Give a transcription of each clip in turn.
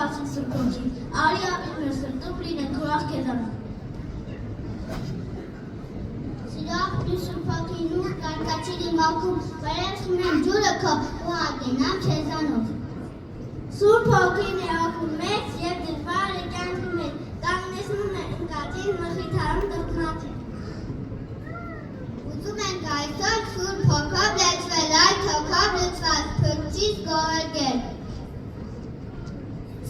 սպասին սրբոքի, արի ապիտ մեր սրտում լինենք ուրախ քեզանով։ Սիրող դու սրբոքին ու կարկաչելի մաքում, վերևս ունեմ ջուրը քո ու ագենամ քեզանով։ Սուրբ հոգին է ակում մեծ և դժվար է կյանքում մեծ, կանգնեցնում է ընկածին մխիթարում դրտնացին։ Ուզում ենք այսօր սուրբ հոգով լեցվել, այդ հոգով լցված փրկչից գովերգել։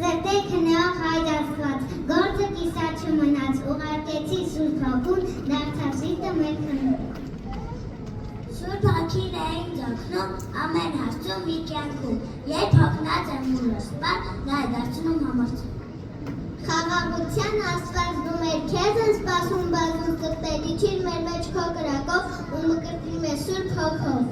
Սրտե քնեող հայր Աստված, գործը կիսատ չմնաց, ուղարկեցի սուրբ հոգուն, դարձավ սիրտը մեր քնում։ Սուրբ հոգին է ինձ օգնում ամեն հարցում մի կյանքում, երբ հոգնած եմ ու լսված, նա է դարձնում համարձակ։ Խաղաղության Աստվածնում էր քեզ են սպասում բազում սրտեր, իջիր մեր մեջ քո կրակով ու մկրտվի մեզ սուրբ հոգով։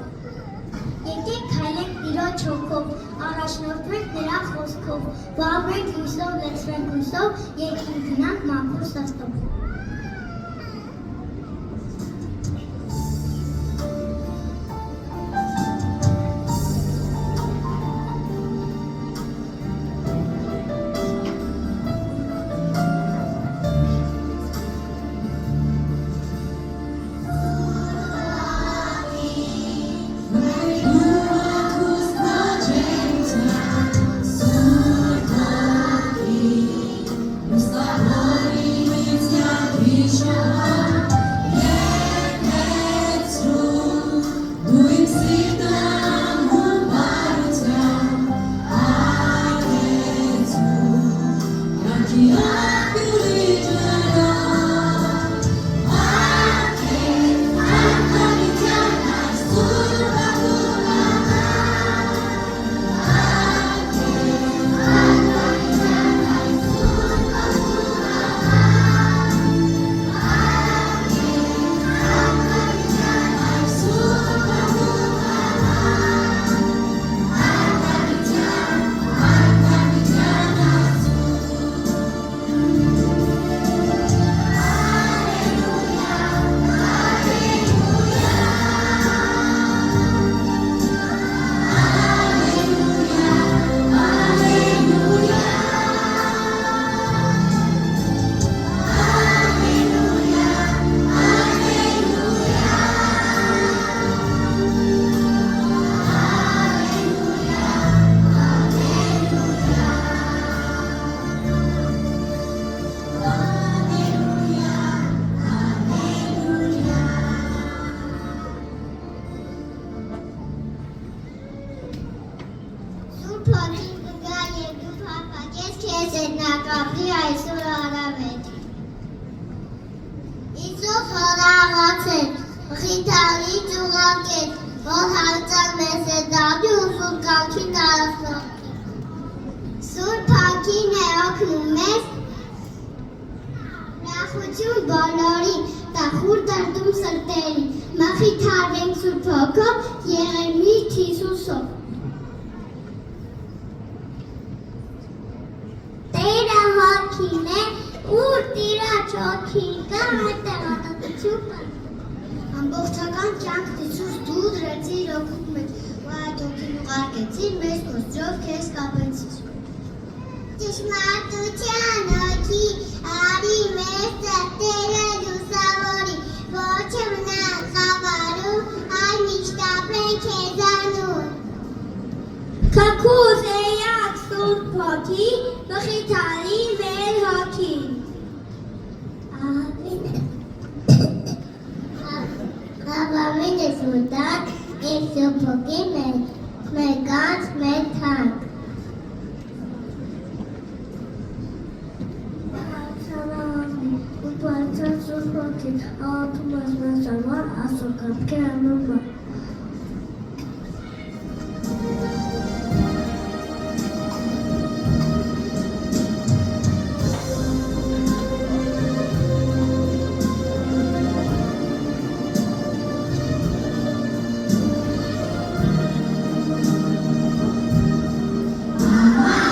Եկեք քայլենք Տիրոջ հոգով, առաջնորդվենք նրա խոսքով, վավենք հույսով, լցվենք հույսով, եկին գնանք մաքուր սրտով։ Ամբողջական կյանք դիցուս դու դրեցիր օգուտ մեջ, ու այդ օգին ուղարկեցիր մեզ կոստրով քեզ կապեցիր։ Ճշմարտության օգի, արի մեր սրտերը լուսավորի, ոչ մնան խավարում, այլ միշտ ապրեն քեզանում։ Քաքուս էյակ սուրբ հոգի, մխիթարի մեր հոգին։ Ամեն ես ուտակ, ես սոպոքի մեր գանց մեր թանք։ Ու պարցան սուրբ հոգին, աղաթում ես մեզ համար, ասո կապկե անումը։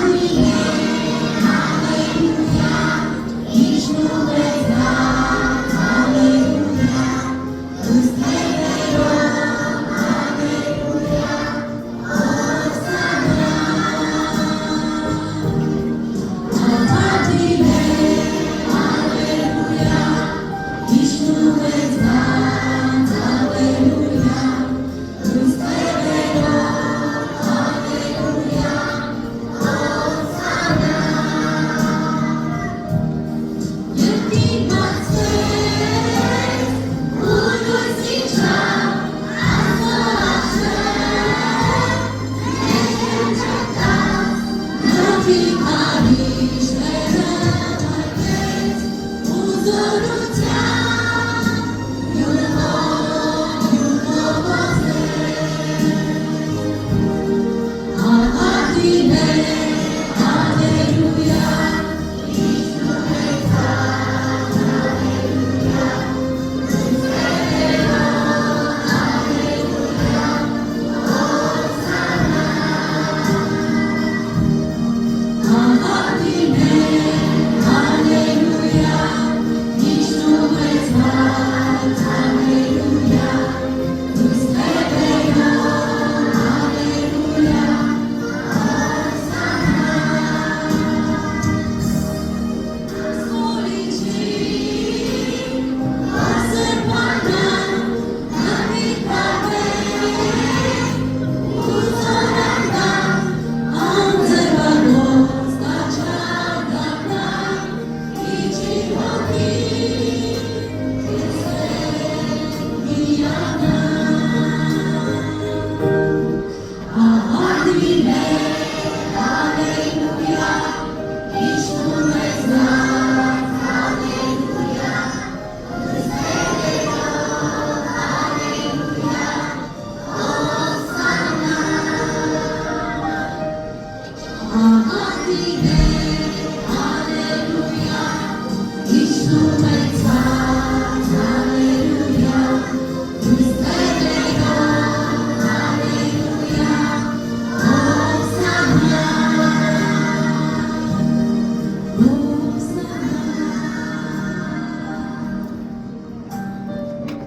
Alleluia, alleluia, քանի